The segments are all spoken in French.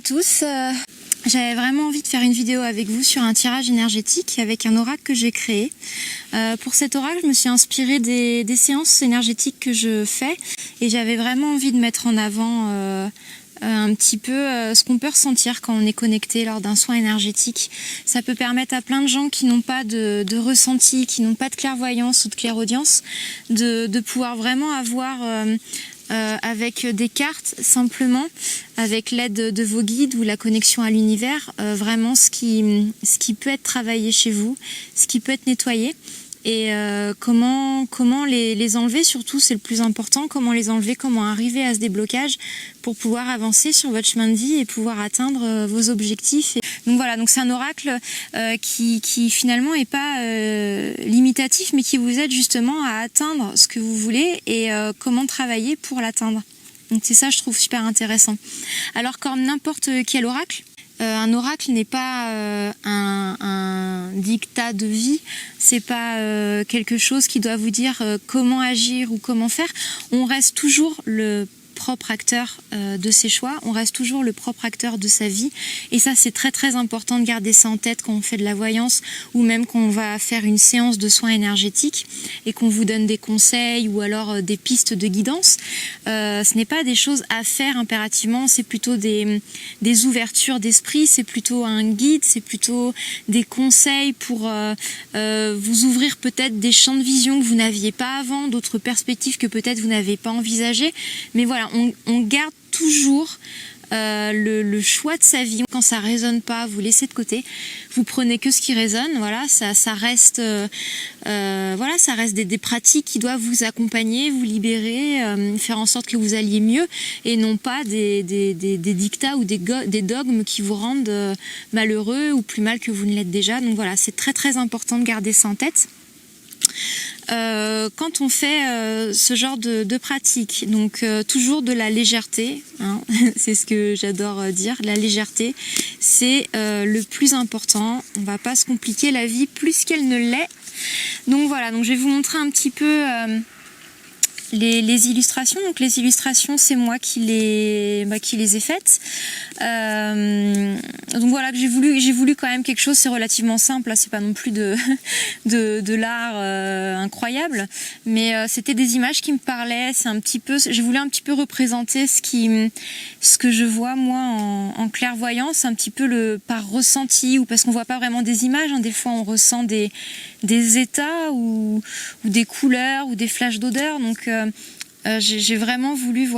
à tous, j'avais vraiment envie de faire une vidéo avec vous sur un tirage énergétique avec un oracle que j'ai créé. Pour cet oracle, je me suis inspirée des séances énergétiques que je fais et j'avais vraiment envie de mettre en avant un petit peu ce qu'on peut ressentir quand on est connecté lors d'un soin énergétique. Ça peut permettre à plein de gens qui n'ont pas de ressenti, qui n'ont pas de clairvoyance ou de clairaudience, de pouvoir vraiment avoir avec des cartes, simplement, avec l'aide de vos guides ou la connexion à l'univers, vraiment ce qui peut être travaillé chez vous, ce qui peut être nettoyé. Et comment les enlever, surtout c'est le plus important, comment les enlever, comment arriver à ce déblocage pour pouvoir avancer sur votre chemin de vie et pouvoir atteindre vos objectifs. Donc voilà, donc c'est un oracle qui finalement est pas limitatif, mais qui vous aide justement à atteindre ce que vous voulez et comment travailler pour l'atteindre. Donc c'est ça, je trouve super intéressant. Alors comme n'importe quel oracle, un oracle n'est pas un dictat de vie, c'est pas quelque chose qui doit vous dire comment agir ou comment faire. On reste toujours le propre acteur de ses choix, on reste toujours le propre acteur de sa vie, et ça c'est très très important de garder ça en tête quand on fait de la voyance ou même quand on va faire une séance de soins énergétiques et qu'on vous donne des conseils ou alors des pistes de guidance. Ce n'est pas des choses à faire impérativement, c'est plutôt des ouvertures d'esprit, c'est plutôt un guide, c'est plutôt des conseils pour vous ouvrir peut-être des champs de vision que vous n'aviez pas avant, d'autres perspectives que peut-être vous n'avez pas envisagées, mais voilà, on garde toujours le choix de sa vie. Quand ça résonne pas, vous laissez de côté, vous prenez que ce qui résonne. Voilà, ça reste voilà, ça reste des pratiques qui doivent vous accompagner, vous libérer, faire en sorte que vous alliez mieux, et non pas des dictats ou des dogmes qui vous rendent malheureux ou plus mal que vous ne l'êtes déjà. Donc voilà, c'est très très important de garder ça en tête. Quand on fait ce genre de pratique, donc toujours de la légèreté, hein, c'est ce que j'adore dire, la légèreté, c'est le plus important. On va pas se compliquer la vie plus qu'elle ne l'est. Donc voilà, donc je vais vous montrer un petit peu les illustrations. Donc les illustrations, c'est moi qui les ai faites. Donc voilà, j'ai voulu quand même quelque chose, c'est relativement simple, là c'est pas non plus de l'art incroyable, mais c'était des images qui me parlaient. C'est un petit peu, j'ai voulu un petit peu représenter ce que je vois moi en clairvoyance, un petit peu par ressenti, ou parce qu'on voit pas vraiment des images, hein. Des fois on ressent des états ou des couleurs ou des flashs d'odeur. Donc j'ai vraiment voulu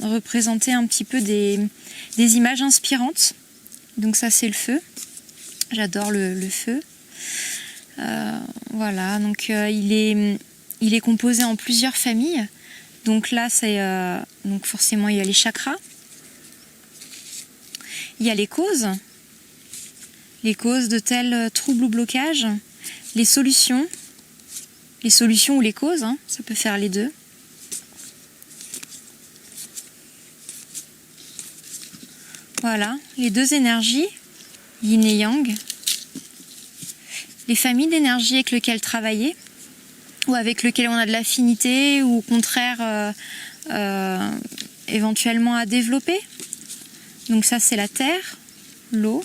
représenter un petit peu des images inspirantes. Donc ça c'est le feu, j'adore le feu. Voilà, donc il est composé en plusieurs familles. Donc là c'est donc forcément il y a les chakras, il y a les causes de tels troubles ou blocages, les solutions ou les causes, hein, ça peut faire les deux. Voilà, les deux énergies, yin et yang, les familles d'énergie avec lesquelles travailler, ou avec lesquelles on a de l'affinité, ou au contraire éventuellement à développer. Donc ça c'est la terre, l'eau,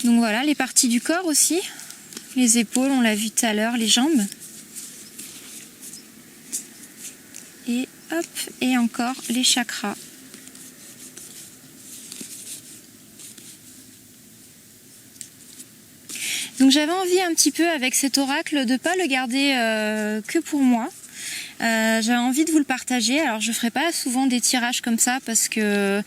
donc voilà, les parties du corps aussi, les épaules, on l'a vu tout à l'heure, les jambes. Et hop, et encore les chakras. Donc j'avais envie un petit peu avec cet oracle de pas le garder que pour moi. J'avais envie de vous le partager. Alors je ferai pas souvent des tirages comme ça parce que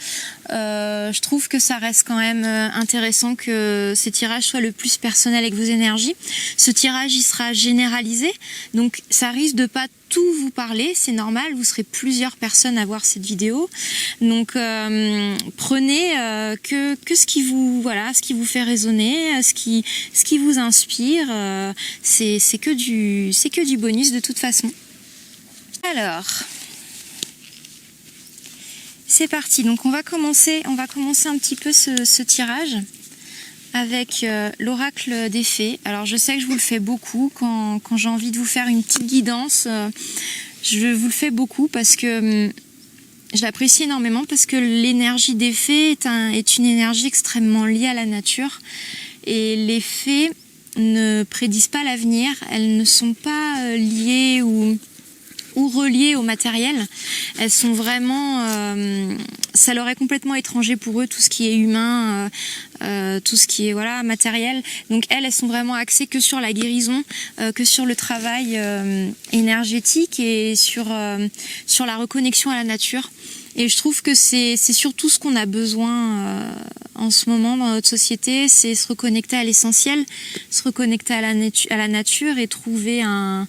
je trouve que ça reste quand même intéressant que ces tirages soient le plus personnel avec vos énergies. Ce tirage il sera généralisé, donc ça risque de pas tout vous parler, c'est normal, vous serez plusieurs personnes à voir cette vidéo. Donc prenez que ce qui vous fait résonner, ce qui vous inspire, c'est que du bonus de toute façon. Alors, c'est parti. Donc on va commencer un petit peu ce tirage avec l'oracle des fées. Alors je sais que je vous le fais beaucoup quand j'ai envie de vous faire une petite guidance. Je vous le fais beaucoup parce que je l'apprécie énormément parce que l'énergie des fées est une énergie extrêmement liée à la nature. Et les fées ne prédisent pas l'avenir, elles ne sont pas liées ou reliées au matériel. Elles sont vraiment... ça leur est complètement étranger pour eux, tout ce qui est humain, tout ce qui est matériel. Donc elles sont vraiment axées que sur la guérison, que sur le travail énergétique et sur la reconnexion à la nature. Et je trouve que c'est surtout ce qu'on a besoin en ce moment dans notre société, c'est se reconnecter à l'essentiel, se reconnecter à la nature et trouver un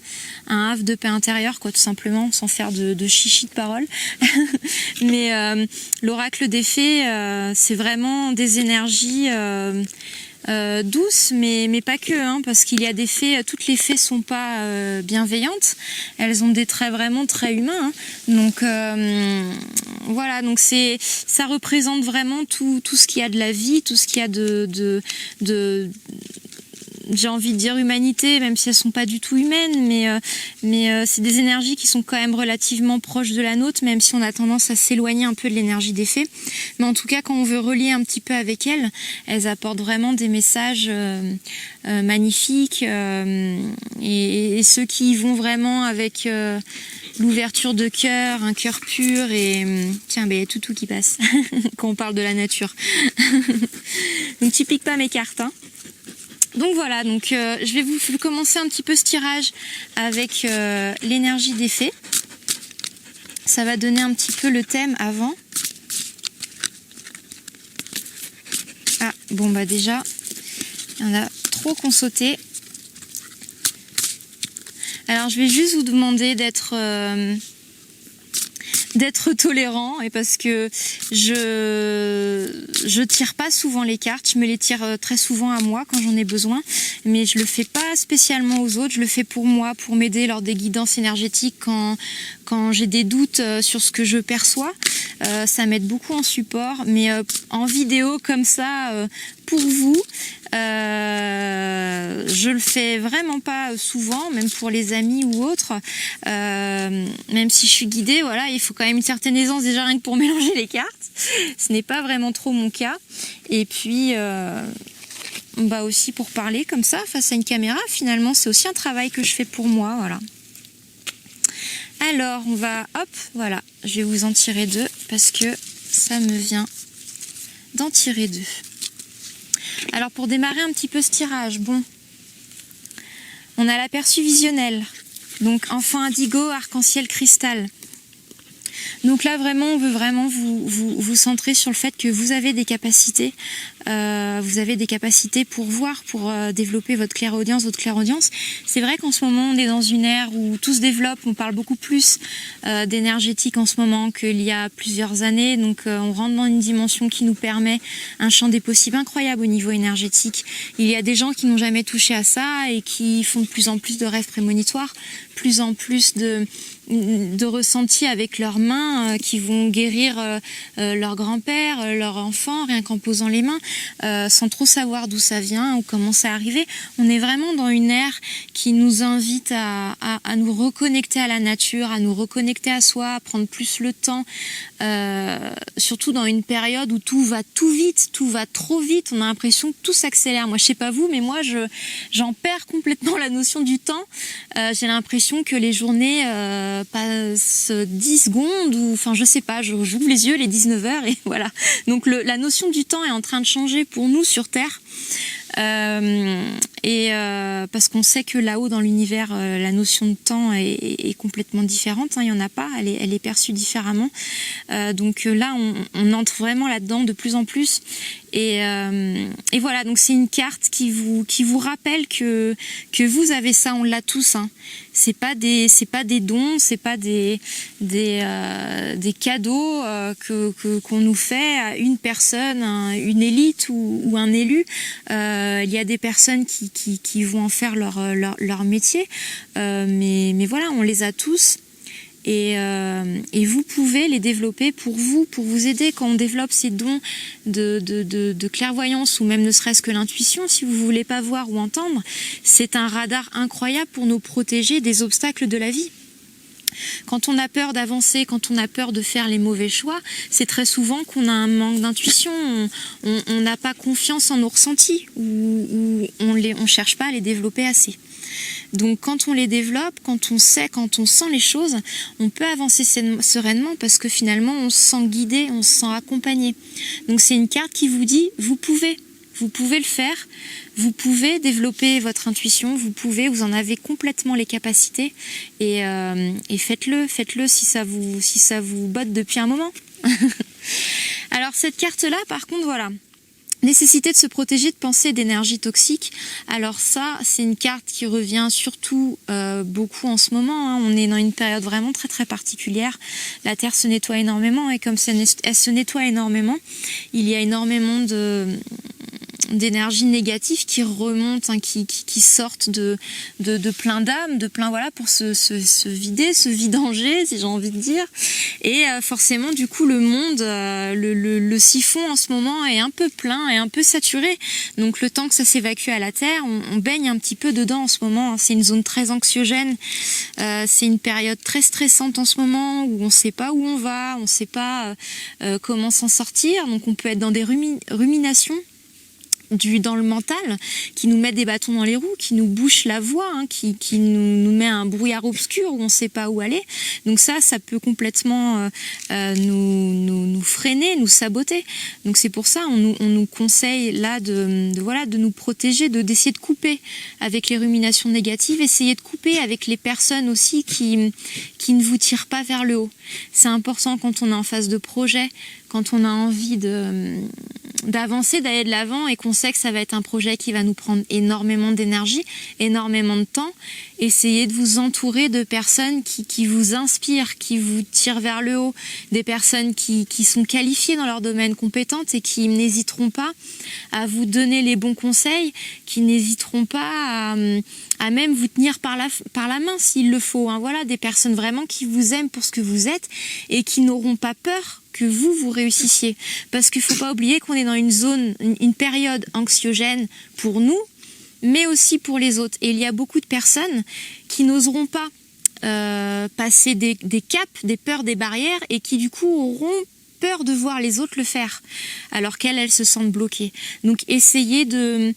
havre de paix intérieure, quoi, tout simplement, sans faire de chichi de paroles. Mais l'oracle des fées, c'est vraiment des énergies douces, mais pas que, parce qu'il y a des fées, toutes les fées sont pas bienveillantes, elles ont des traits vraiment très humains, donc voilà, donc ça représente vraiment tout ce qu'il y a de la vie, tout ce qu'il y a de j'ai envie de dire humanité, même si elles sont pas du tout humaines, mais c'est des énergies qui sont quand même relativement proches de la nôtre, même si on a tendance à s'éloigner un peu de l'énergie des fées. Mais en tout cas, quand on veut relier un petit peu avec elles, elles apportent vraiment des messages magnifiques, et ceux qui y vont vraiment avec l'ouverture de cœur, un cœur pur et tiens, il y a tout qui passe quand on parle de la nature. Donc tu piques pas mes cartes, hein. Donc voilà, donc je vais vous commencer un petit peu ce tirage avec l'énergie des fées. Ça va donner un petit peu le thème avant. Ah, bon bah déjà, il y en a trop qu'on sautait. Alors je vais juste vous demander d'être tolérant, et parce que je tire pas souvent les cartes, je me les tire très souvent à moi quand j'en ai besoin, mais je le fais pas spécialement aux autres, je le fais pour moi, pour m'aider lors des guidances énergétiques quand j'ai des doutes sur ce que je perçois. Ça m'aide beaucoup en support, mais en vidéo comme ça, pour vous, je le fais vraiment pas souvent, même pour les amis ou autres, même si je suis guidée, voilà, il faut quand même une certaine aisance déjà rien que pour mélanger les cartes. Ce n'est pas vraiment trop mon cas. Et puis bah aussi pour parler comme ça face à une caméra, finalement c'est aussi un travail que je fais pour moi, voilà. Alors on va, hop, voilà, je vais vous en tirer deux parce que ça me vient d'en tirer deux. Alors pour démarrer un petit peu ce tirage, bon, on a l'aperçu visionnel, donc enfant indigo, arc-en-ciel, cristal. Donc là vraiment, on veut vraiment vous centrer sur le fait que vous avez des capacités, pour voir, pour développer votre clairaudience, C'est vrai qu'en ce moment, on est dans une ère où tout se développe, on parle beaucoup plus d'énergétique en ce moment qu'il y a plusieurs années, donc on rentre dans une dimension qui nous permet un champ des possibles incroyable au niveau énergétique. Il y a des gens qui n'ont jamais touché à ça et qui font de plus en plus de rêves prémonitoires, plus en plus de ressentis avec leurs mains qui vont guérir leur grand-père, leur enfant, rien qu'en posant les mains, sans trop savoir d'où ça vient ou comment ça arrivé. On est vraiment dans une ère qui nous invite à nous reconnecter à la nature, à nous reconnecter à soi, à prendre plus le temps, surtout dans une période où tout va tout vite, tout va trop vite, on a l'impression que tout s'accélère. Moi je sais pas vous, mais moi j'en perds complètement la notion du temps. J'ai l'impression que les journées passe 10 secondes ou enfin je sais pas, j'ouvre les yeux les 19h et voilà. Donc la notion du temps est en train de changer pour nous sur Terre. Parce qu'on sait que là-haut dans l'univers, la notion de temps est complètement différente, hein, il n'y en a pas, elle est perçue différemment. Donc là, on entre vraiment là-dedans de plus en plus. Et voilà, donc c'est une carte qui vous rappelle que vous avez ça, on l'a tous. Hein. C'est pas des dons, c'est pas des cadeaux qu'on nous fait à une personne, une élite ou un élu. Il y a des personnes qui vont en faire leur métier, mais voilà, on les a tous. et vous pouvez les développer pour vous aider. Quand on développe ces dons de clairvoyance ou même ne serait-ce que l'intuition, si vous voulez pas voir ou entendre, c'est un radar incroyable pour nous protéger des obstacles de la vie. Quand on a peur d'avancer, quand on a peur de faire les mauvais choix, c'est très souvent qu'on a un manque d'intuition, on n'a pas confiance en nos ressentis ou on cherche pas à les développer assez. Donc quand on les développe, quand on sent les choses, on peut avancer sereinement parce que finalement on se sent guidé, on se sent accompagné. Donc c'est une carte qui vous dit, vous pouvez le faire, vous pouvez développer votre intuition, vous en avez complètement les capacités et faites-le si ça vous botte depuis un moment. Alors cette carte-là, par contre, voilà. Nécessité de se protéger de pensées d'énergie toxique. Alors ça, c'est une carte qui revient surtout beaucoup en ce moment. Hein. On est dans une période vraiment très très particulière. La Terre se nettoie énormément et comme elle se nettoie énormément, il y a énormément d'énergie négative qui remonte, hein, qui sortent de plein d'âmes, de plein pour se vider, se vidanger, si j'ai envie de dire. Et forcément, du coup, le monde, le siphon en ce moment est un peu plein et un peu saturé. Donc le temps que ça s'évacue à la Terre, on baigne un petit peu dedans en ce moment. C'est une zone très anxiogène. C'est une période très stressante en ce moment où on ne sait pas où on va, on ne sait pas comment s'en sortir. Donc on peut être dans des ruminations. Dans le mental, qui nous met des bâtons dans les roues, qui nous bouche la voie, hein, qui nous met un brouillard obscur où on ne sait pas où aller. Donc ça peut complètement nous freiner, nous saboter. Donc c'est pour ça on nous conseille là de nous protéger, d'essayer de couper avec les ruminations négatives, essayer de couper avec les personnes aussi qui ne vous tirent pas vers le haut. C'est important quand on est en phase de projet, quand on a envie d'avancer, d'aller de l'avant et qu'on sait que ça va être un projet qui va nous prendre énormément d'énergie, énormément de temps. Essayez de vous entourer de personnes qui vous inspirent, qui vous tirent vers le haut, des personnes qui sont qualifiées dans leur domaine, compétentes et qui n'hésiteront pas à vous donner les bons conseils, qui n'hésiteront pas à même vous tenir par la main s'il le faut. Hein. Voilà, des personnes vraiment qui vous aiment pour ce que vous êtes et qui n'auront pas peur que vous réussissiez. Parce qu'il ne faut pas oublier qu'on est dans une période anxiogène pour nous, mais aussi pour les autres. Et il y a beaucoup de personnes qui n'oseront pas passer des caps, des peurs, des barrières, et qui du coup auront peur de voir les autres le faire, alors qu'elles se sentent bloquées. Donc essayez de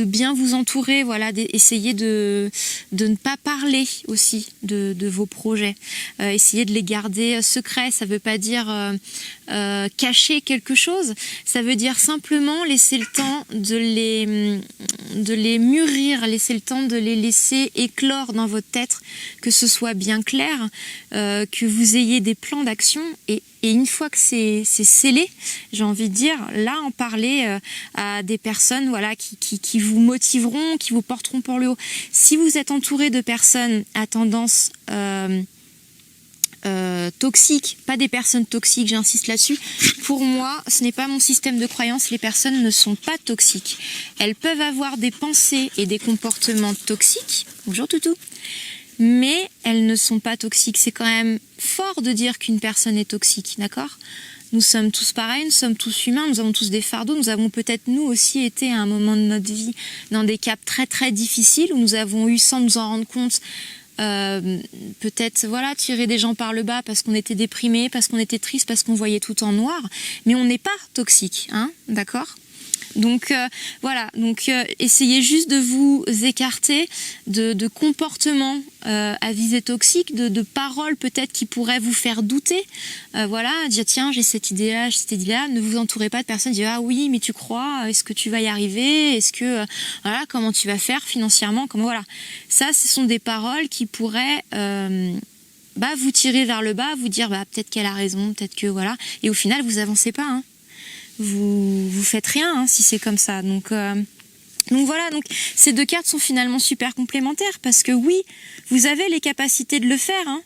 bien vous entourer, voilà, essayez de ne pas parler aussi de vos projets. Essayez de les garder secrets. Ça veut pas dire cacher quelque chose, ça veut dire simplement laisser le temps de les mûrir, laisser le temps de les laisser éclore dans votre tête, que ce soit bien clair, que vous ayez des plans d'action et une fois que c'est scellé, j'ai envie de dire, là, en parler à des personnes voilà, qui vous motiveront, qui vous porteront pour le haut. Si vous êtes entouré de personnes à tendance toxiques, pas des personnes toxiques, j'insiste là-dessus, pour moi, ce n'est pas mon système de croyance, les personnes ne sont pas toxiques. Elles peuvent avoir des pensées et des comportements toxiques. Bonjour toutou. Mais elles ne sont pas toxiques. C'est quand même fort de dire qu'une personne est toxique, d'accord ? Nous sommes tous pareils, nous sommes tous humains, nous avons tous des fardeaux, nous avons peut-être nous aussi été à un moment de notre vie dans des caps très très difficiles où nous avons eu, sans nous en rendre compte, peut-être voilà, tirer des gens par le bas parce qu'on était déprimé, parce qu'on était triste, parce qu'on voyait tout en noir. Mais on n'est pas toxique, hein, d'accord ? Donc voilà, essayez juste de vous écarter de comportements à visée toxique, de paroles peut-être qui pourraient vous faire douter. Voilà, dire tiens, j'ai cette idée-là, ne vous entourez pas de personnes qui disent ah oui, mais tu crois, est-ce que tu vas y arriver, est-ce que voilà, comment tu vas faire financièrement, comment voilà. Ça, ce sont des paroles qui pourraient vous tirer vers le bas, vous dire peut-être qu'elle a raison, peut-être que voilà, et au final vous avancez pas, hein. Vous faites rien hein, si c'est comme ça. Donc voilà, donc ces deux cartes sont finalement super complémentaires parce que oui, vous avez les capacités de le faire. Hein.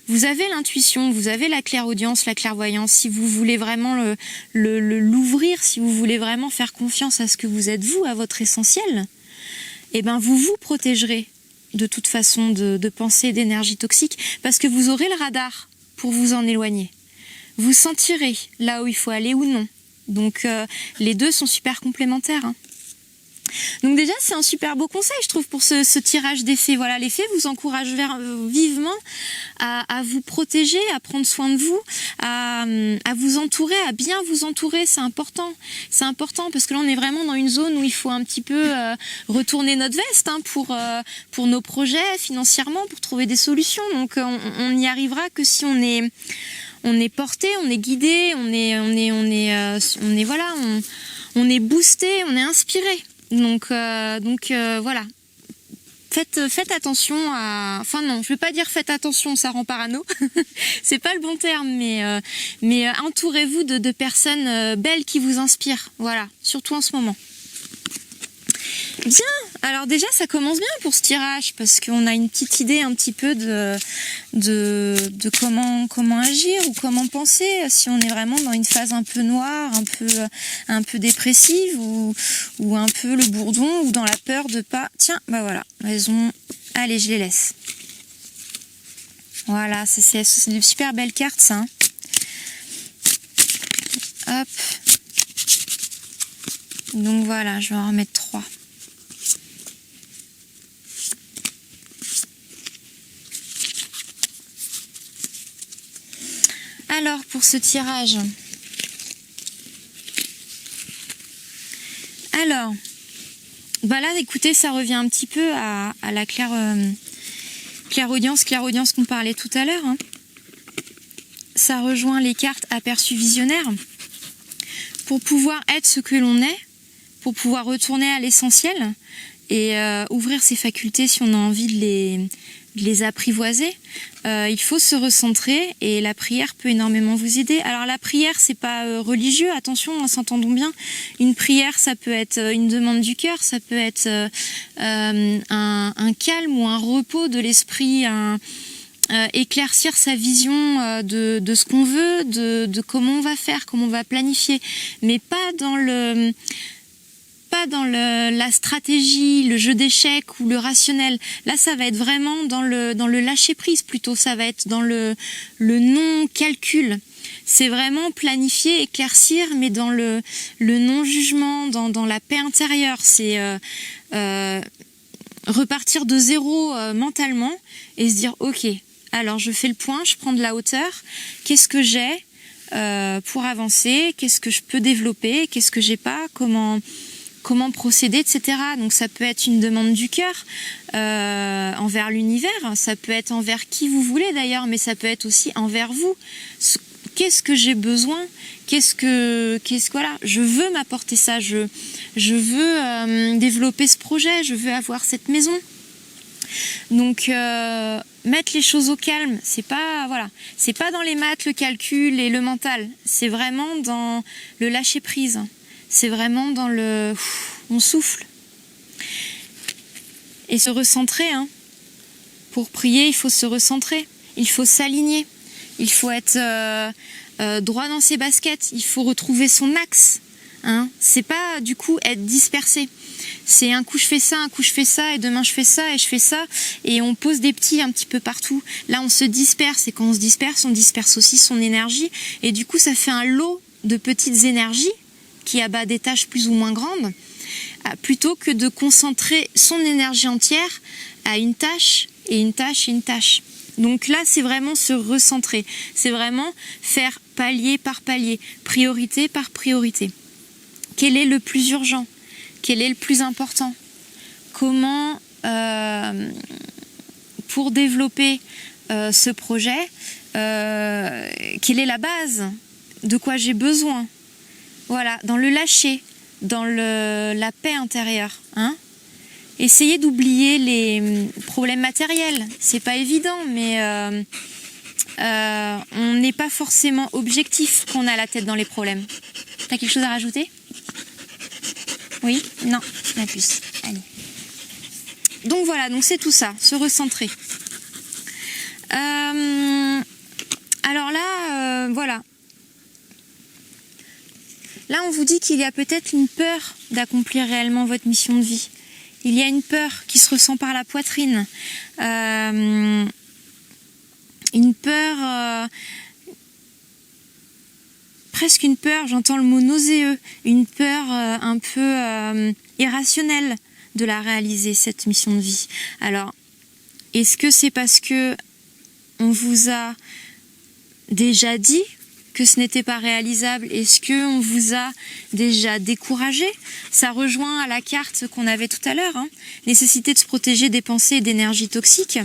Vous avez l'intuition, vous avez la clairaudience, la clairvoyance. Si vous voulez vraiment l'ouvrir, si vous voulez vraiment faire confiance à ce que vous êtes vous, à votre essentiel, eh ben vous protégerez de toute façon de pensée, d'énergie toxique, parce que vous aurez le radar pour vous en éloigner. Vous sentirez là où il faut aller ou non. Donc les deux sont super complémentaires. Hein. Donc déjà, c'est un super beau conseil, je trouve, pour ce tirage des fées. Voilà, les fées vous encouragent vivement à vous protéger, à prendre soin de vous, à vous entourer, à bien vous entourer. C'est important. C'est important parce que là, on est vraiment dans une zone où il faut un petit peu retourner notre veste hein, pour nos projets financièrement, pour trouver des solutions. Donc, on n'y arrivera que si on est porté, on est guidé, on est boosté, on est inspiré. Donc voilà. Faites attention à... Enfin non, je vais pas dire faites attention, ça rend parano. C'est pas le bon terme, mais entourez-vous de personnes belles qui vous inspirent. Voilà, surtout en ce moment. Bien, alors déjà ça commence bien pour ce tirage parce qu'on a une petite idée un petit peu de comment agir ou comment penser si on est vraiment dans une phase un peu noire, un peu dépressive ou un peu le bourdon ou dans la peur de pas... Tiens, bah voilà, raison. Allez, je les laisse. Voilà, c'est de super belles cartes ça. Hein. Hop. Donc voilà, je vais en remettre 3. Alors, pour ce tirage, alors, bah là, écoutez, ça revient un petit peu à la clairaudience qu'on parlait tout à l'heure. Hein. Ça rejoint les cartes aperçus visionnaires. Pour pouvoir être ce que l'on est, pour pouvoir retourner à l'essentiel et ouvrir ses facultés si on a envie de les apprivoiser, il faut se recentrer et la prière peut énormément vous aider. Alors la prière, c'est pas religieux, attention, s'entendons bien. Une prière, ça peut être une demande du cœur, ça peut être un calme ou un repos de l'esprit, éclaircir sa vision de ce qu'on veut, de comment on va faire, comment on va planifier, mais pas dans la stratégie, le jeu d'échecs ou le rationnel. Là, ça va être vraiment dans le lâcher prise plutôt. Ça va être dans le non-calcul. C'est vraiment planifier, éclaircir, mais dans le non-jugement, dans la paix intérieure. C'est repartir de zéro mentalement et se dire « Ok, alors je fais le point, je prends de la hauteur. Qu'est-ce que j'ai pour avancer? Qu'est-ce que je peux développer? Qu'est-ce que j'ai pas? Comment procéder, etc. » Donc ça peut être une demande du cœur envers l'univers, ça peut être envers qui vous voulez d'ailleurs, mais ça peut être aussi envers vous. Qu'est-ce que j'ai besoin? Voilà, je veux m'apporter ça, je veux développer ce projet, je veux avoir cette maison. Donc mettre les choses au calme, c'est pas dans les maths, le calcul et le mental, c'est vraiment dans le lâcher prise. C'est vraiment dans on souffle. Et se recentrer. Hein. Pour prier, il faut se recentrer. Il faut s'aligner. Il faut être droit dans ses baskets. Il faut retrouver son axe. Hein. C'est pas du coup être dispersé. C'est un coup je fais ça, et demain je fais ça, et je fais ça. Et on pose des petits un petit peu partout. Là, on se disperse. Et quand on disperse aussi son énergie. Et du coup, ça fait un lot de petites énergies qui abat des tâches plus ou moins grandes, plutôt que de concentrer son énergie entière à une tâche, et une tâche, et une tâche. Donc là, c'est vraiment se recentrer. C'est vraiment faire palier par palier, priorité par priorité. Quel est le plus urgent? Quel est le plus important? Comment, pour développer ce projet, quelle est la base? De quoi j'ai besoin? Voilà, dans le lâcher, dans la paix intérieure. Hein. Essayez d'oublier les problèmes matériels. C'est pas évident, mais on n'est pas forcément objectif quand on a la tête dans les problèmes. T'as quelque chose à rajouter? Oui? Non? La puce. Allez. Donc voilà, donc c'est tout ça, se recentrer. Alors là, voilà. Là, on vous dit qu'il y a peut-être une peur d'accomplir réellement votre mission de vie. il y a une peur qui se ressent par la poitrine, une peur, presque une peur, j'entends le mot nauséeux, une peur un peu irrationnelle de la réaliser, cette mission de vie. Alors, est-ce que c'est parce que on vous a déjà dit que ce n'était pas réalisable? Est-ce qu'on vous a déjà découragé? Ça rejoint à la carte qu'on avait tout à l'heure, hein. Nécessité de se protéger des pensées et d'énergie toxique.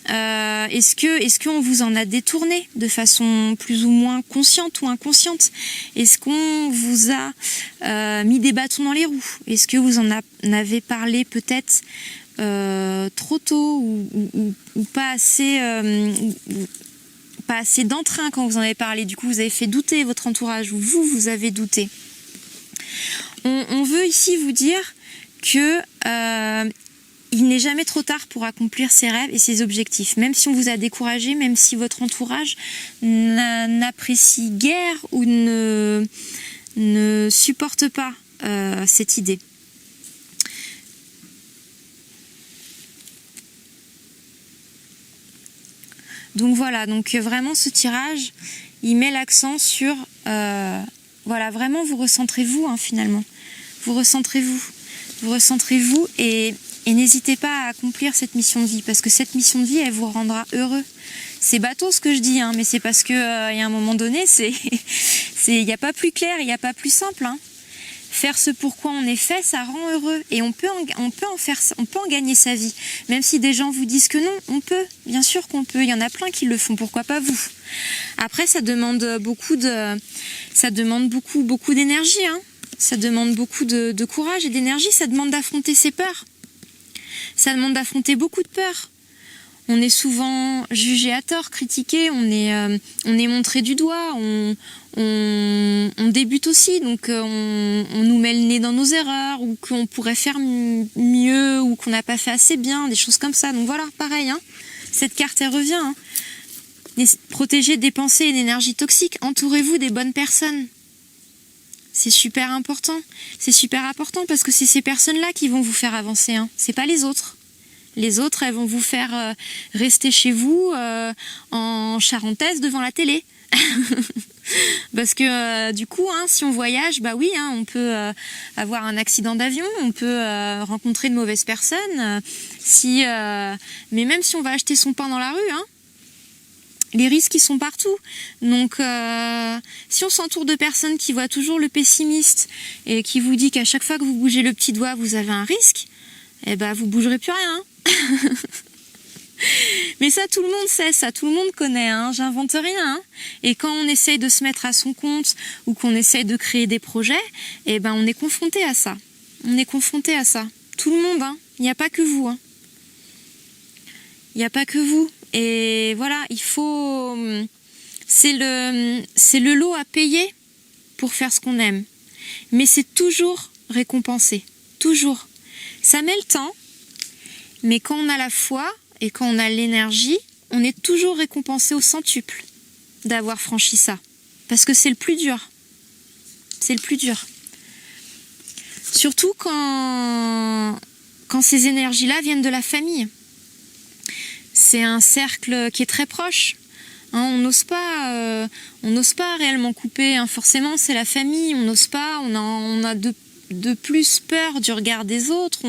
Est-ce qu'on vous en a détourné de façon plus ou moins consciente ou inconsciente? Est-ce qu'on vous a mis des bâtons dans les roues? Est-ce que vous en avez parlé peut-être trop tôt ou pas assez pas assez d'entrain quand vous en avez parlé? Du coup, vous avez fait douter votre entourage, ou vous avez douté. On veut ici vous dire que il n'est jamais trop tard pour accomplir ses rêves et ses objectifs. Même si on vous a découragé, même si votre entourage n'apprécie guère ou ne supporte pas cette idée. Donc voilà, donc vraiment ce tirage, il met l'accent sur, voilà, vraiment vous recentrez-vous, hein, finalement. Vous recentrez-vous et n'hésitez pas à accomplir cette mission de vie, parce que cette mission de vie, elle vous rendra heureux. C'est bateau ce que je dis, hein, mais c'est parce que il y a un moment donné, il n'y a pas plus clair, il n'y a pas plus simple, hein. Faire ce pourquoi on est fait, ça rend heureux. Et on peut en gagner sa vie. Même si des gens vous disent que non, on peut. Bien sûr qu'on peut. Il y en a plein qui le font. Pourquoi pas vous? Après, ça demande beaucoup d'énergie, hein. Ça demande beaucoup de courage et d'énergie. Ça demande d'affronter ses peurs. Ça demande d'affronter beaucoup de peurs. On est souvent jugé à tort, critiqué, on est montré du doigt, on débute aussi, donc on nous met le nez dans nos erreurs, ou qu'on pourrait faire mieux, ou qu'on n'a pas fait assez bien, des choses comme ça. Donc voilà, pareil, hein, cette carte, elle revient. Hein. Protégez des pensées et d'énergie toxique, entourez-vous des bonnes personnes. C'est super important. C'est super important parce que c'est ces personnes-là qui vont vous faire avancer. Hein. C'est pas les autres. Les autres, elles vont vous faire rester chez vous en charentaise devant la télé. Parce que du coup, hein, si on voyage, bah oui, hein, on peut avoir un accident d'avion, on peut rencontrer de mauvaises personnes. Mais même si on va acheter son pain dans la rue, hein, les risques, ils sont partout. Donc, si on s'entoure de personnes qui voient toujours le pessimiste et qui vous dit qu'à chaque fois que vous bougez le petit doigt, vous avez un risque, eh ben, vous bougerez plus rien. Hein. Mais ça, tout le monde sait, ça, tout le monde connaît, hein, j'invente rien. Hein. Et quand on essaye de se mettre à son compte ou qu'on essaye de créer des projets, eh ben, on est confronté à ça. On est confronté à ça. Tout le monde, hein. Il n'y a pas que vous. Hein. Il n'y a pas que vous. Et voilà, il faut... C'est le lot à payer pour faire ce qu'on aime. Mais c'est toujours récompensé. Toujours. Ça met le temps, mais quand on a la foi et quand on a l'énergie, on est toujours récompensé au centuple d'avoir franchi ça. Parce que c'est le plus dur. C'est le plus dur. Surtout quand ces énergies-là viennent de la famille. C'est un cercle qui est très proche. Hein, on n'ose pas réellement couper. Hein. Forcément, c'est la famille. On n'ose pas. On a de plus peur du regard des autres.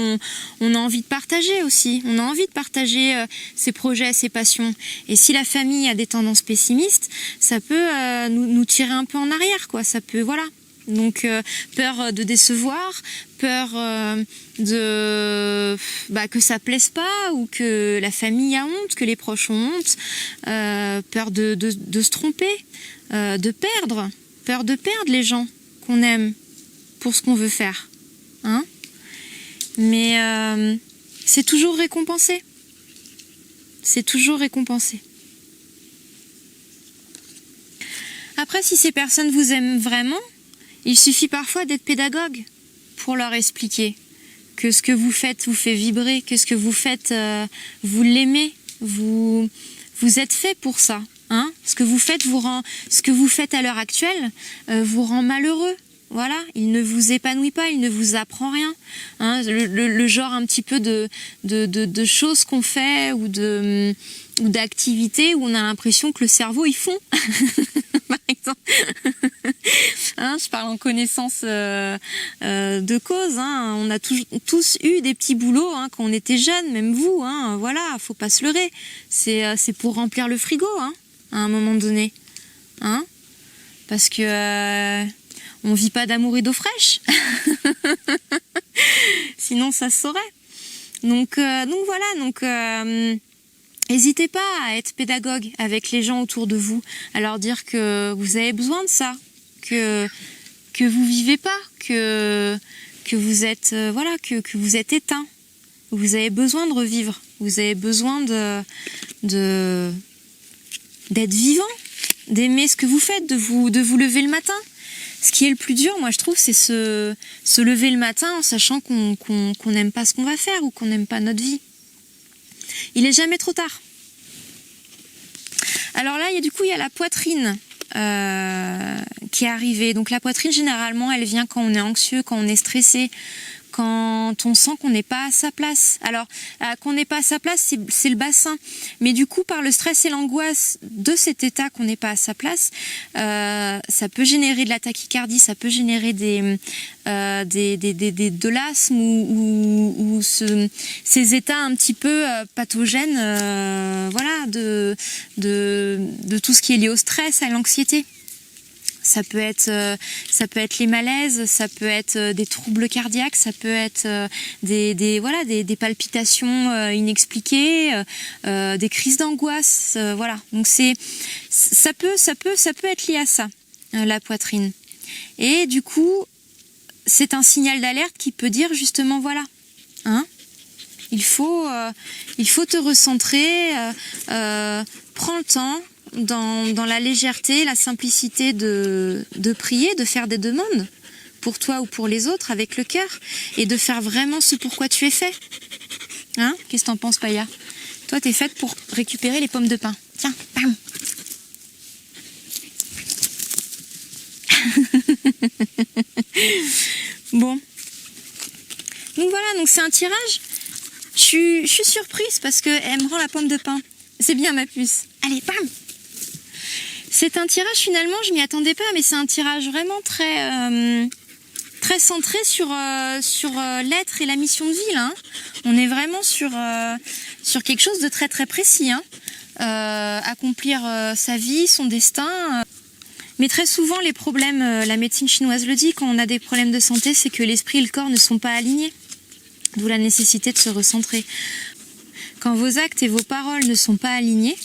On a envie de partager aussi. On a envie de partager ses projets, ses passions. Et si la famille a des tendances pessimistes, ça peut nous tirer un peu en arrière, quoi. Ça peut, voilà. Donc peur de décevoir, peur que ça plaise pas ou que la famille a honte, que les proches ont honte, peur de se tromper, peur de perdre les gens qu'on aime pour ce qu'on veut faire, hein. Mais c'est toujours récompensé. C'est toujours récompensé. Après, si ces personnes vous aiment vraiment, il suffit parfois d'être pédagogue pour leur expliquer que ce que vous faites vous fait vibrer, que ce que vous faites, vous l'aimez, vous êtes fait pour ça. Hein. Ce que vous faites à l'heure actuelle vous rend malheureux. Voilà, il ne vous épanouit pas, il ne vous apprend rien. Hein, le genre un petit peu de choses qu'on fait ou d'activités où on a l'impression que le cerveau il fond. Par exemple. Hein, je parle en connaissance de cause. Hein. On a tous eu des petits boulots hein, quand on était jeunes, même vous. Hein. Voilà, faut pas se leurrer. C'est pour remplir le frigo hein, à un moment donné. Hein, parce que on vit pas d'amour et d'eau fraîche. Sinon ça se saurait. Donc voilà, n'hésitez pas à être pédagogue avec les gens autour de vous, à leur dire que vous avez besoin de ça, que vous vivez pas, que vous êtes que vous êtes éteint. Vous avez besoin de revivre, vous avez besoin d'être vivant, d'aimer ce que vous faites, de vous lever le matin. Ce qui est le plus dur, moi je trouve, c'est se lever le matin en sachant qu'on n'aime pas ce qu'on va faire ou qu'on n'aime pas notre vie. Il est jamais trop tard. Alors là, il y a la poitrine qui est arrivée. Donc la poitrine, généralement, elle vient quand on est anxieux, quand on est stressé, quand on sent qu'on n'est pas à sa place. Alors, qu'on n'est pas à sa place, c'est le bassin. Mais du coup, par le stress et l'angoisse de cet état qu'on n'est pas à sa place, ça peut générer de la tachycardie, ça peut générer de l'asthme ou ces états un petit peu pathogènes, voilà, de tout ce qui est lié au stress, à l'anxiété. Ça peut être les malaises, ça peut être des troubles cardiaques, ça peut être des palpitations inexpliquées, des crises d'angoisse, voilà. Donc ça peut être lié à ça, la poitrine. Et du coup, c'est un signal d'alerte qui peut dire justement voilà, hein, il faut te recentrer, prends le temps. Dans la légèreté, la simplicité de prier, de faire des demandes pour toi ou pour les autres avec le cœur et de faire vraiment ce pourquoi tu es fait. Hein? Qu'est-ce que t'en penses, Paya? Toi, t'es faite pour récupérer les pommes de pin. Tiens, bam. Bon. Donc voilà, donc c'est un tirage. Je suis surprise parce qu'elle me rend la pomme de pin. C'est bien ma puce. Allez, bam. C'est un tirage finalement, je m'y attendais pas, mais c'est un tirage vraiment très centré sur l'être et la mission de vie. Là, hein. On est vraiment sur quelque chose de très très précis. Hein. Accomplir sa vie, son destin. Mais très souvent, les problèmes, la médecine chinoise le dit, quand on a des problèmes de santé, c'est que l'esprit et le corps ne sont pas alignés. D'où la nécessité de se recentrer. Quand vos actes et vos paroles ne sont pas alignés,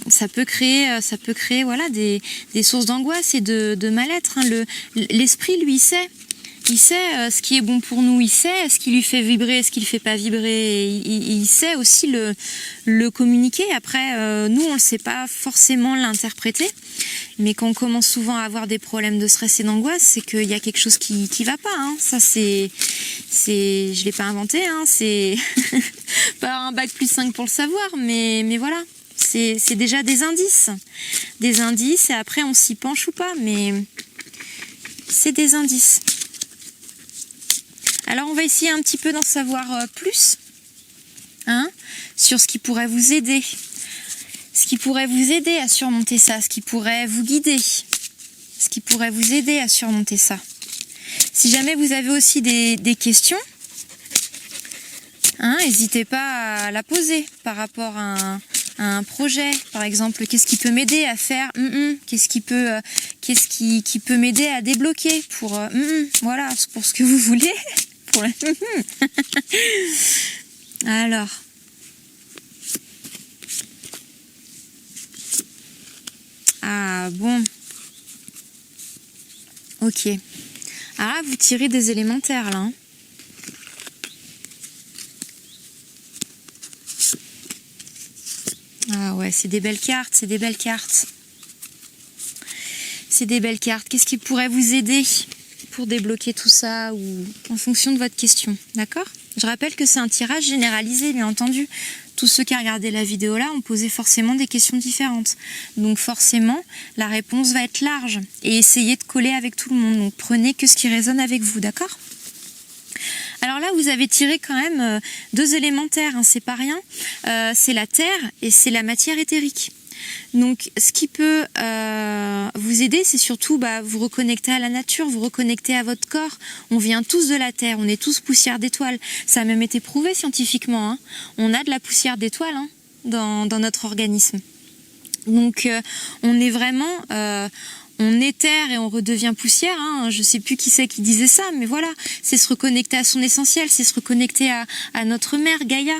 ça peut créer voilà des sources d'angoisse et de mal-être. Hein. L'esprit, lui, il sait ce qui est bon pour nous, il sait ce qui lui fait vibrer, ce qui ne le fait pas vibrer, il sait aussi le communiquer. Après, nous, on ne sait pas forcément l'interpréter, mais quand on commence souvent à avoir des problèmes de stress et d'angoisse, c'est qu'il y a quelque chose qui va pas. Hein. Ça, je l'ai pas inventé, hein. C'est pas un bac plus 5 pour le savoir, mais voilà, c'est déjà des indices, et après on s'y penche ou pas, mais c'est des indices. Alors on va essayer un petit peu d'en savoir plus, hein, sur ce qui pourrait vous aider, à surmonter ça, ce qui pourrait vous guider, ce qui pourrait vous aider à surmonter ça. Si jamais vous avez aussi des questions, hein, n'hésitez pas à la poser par rapport à un projet. Par exemple, qu'est-ce qui peut m'aider à faire qu'est-ce qui peut m'aider à débloquer pour voilà, pour ce que vous voulez. Pour Alors. Ah bon. Ok. Alors là, vous tirez des élémentaires, là. Hein. Ah ouais, c'est des belles cartes, c'est des belles cartes. C'est des belles cartes. Qu'est-ce qui pourrait vous aider pour débloquer tout ça ou en fonction de votre question, d'accord ? Je rappelle que c'est un tirage généralisé, bien entendu. Tous ceux qui ont regardé la vidéo là ont posé forcément des questions différentes. Donc forcément, la réponse va être large et essayez de coller avec tout le monde. Donc prenez que ce qui résonne avec vous, d'accord ? Alors là, vous avez tiré quand même 2 élémentaires, hein, c'est pas rien. C'est la terre et c'est la matière éthérique. Donc ce qui peut vous aider, c'est surtout vous reconnecter à la nature, vous reconnecter à votre corps. On vient tous de la terre, on est tous poussière d'étoiles. Ça a même été prouvé scientifiquement, hein. On a de la poussière d'étoiles, hein, dans notre organisme. Donc on est vraiment... on est terre et on redevient poussière, hein. Je sais plus qui c'est qui disait ça, mais voilà, c'est se reconnecter à son essentiel, c'est se reconnecter à notre mère Gaïa,